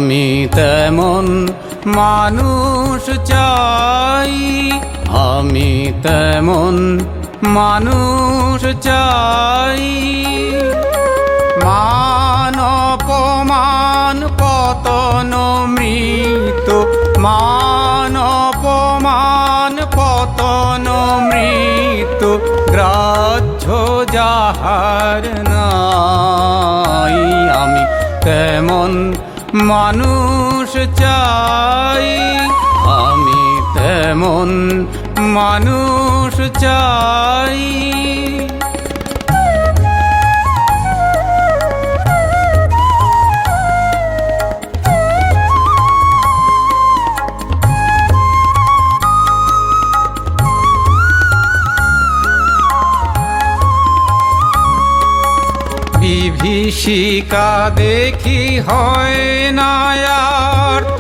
আমি তেমন মানুষ চাই, আমি তেমন মানুষ চাই। মান অপমান পতন মৃত্যু, মান অপমান পতন মৃত্যু গ্রাহ্য যাহার নাই। আমি তেমন মানুষ চাই, আমি তেমন মানুষ চাই। বিভীষিকা দেখি হয় না আর্ত,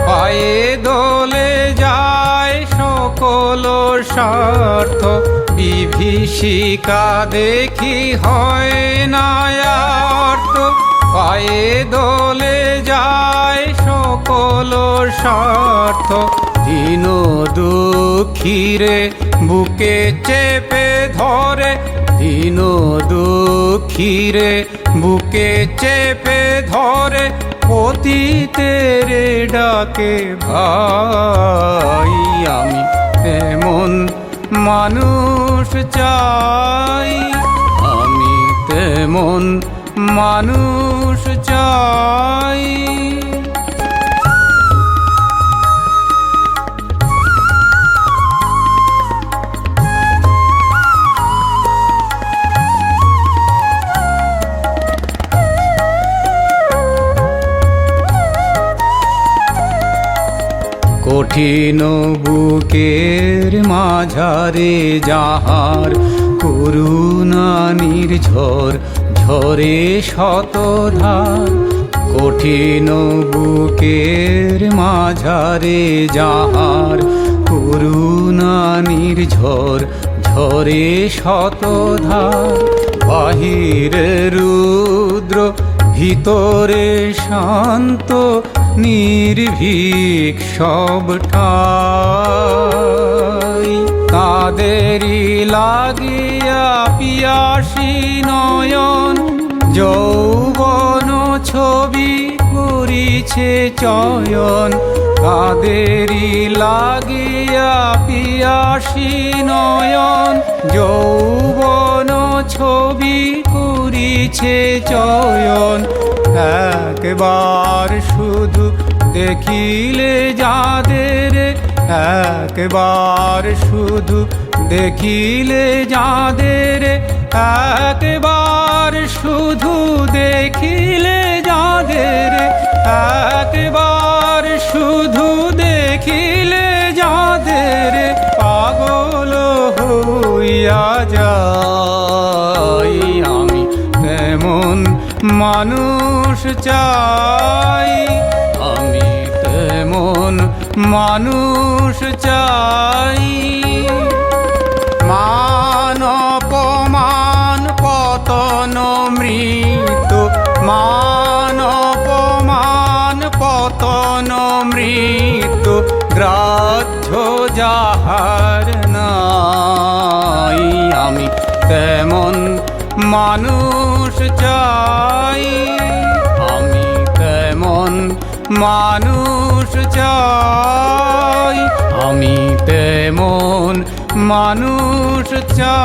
পায়ে দোলে যায় সকল স্বার্থ। বিভীষিকা দেখি হয় না আর্ত, পায়ে দোলে যায় সকল স্বার্থ। দীন দুঃখীরে বুকে চেপে ধরে, দীন দুঃখীরে বুকে চেপে ধরে, পতিতের ডাকে ভাই। আমি তেমন মানুষ চাই, আমি তেমন মানুষ চাই। কঠিন বুকের মাঝারে যাহার করুণা নির্ঝর ঝরে শতধার। কঠিন বুকের মাঝারে যাহার করুণা নির্ঝর ঝরে শতধার। বাহিরে রুদ্র ভিতরে শান্ত, নির্ভীক সব ঠাই। তাদেরই লাগিয়া পিয়াসী নয়ন, যৌবন ছবি করিছে চয়ন। তাদেরই লাগিয়া পিয়াসী নয়ন, যৌবন ছবি করিছে চয়ন। একবার শুধু দেখিলে যাদের, একবার শুধু দেখিলে যাদের, একবার শুধু দেখিলে যাদের, একবার শুধু দেখিলে যাদের পাগল হইয়া যাই। আমি তেমন মানুষ চাই, আমি তেমন মানুষ চাই। মান অপমান পতন মৃত্যু, মান অপমান পতন মৃত্যু গ্রাহ্য যাহার নাই। আমি তেমন মানুষ চাই, আমি তেমন মানুষ চাই, আমি তেমন মানুষ চাই।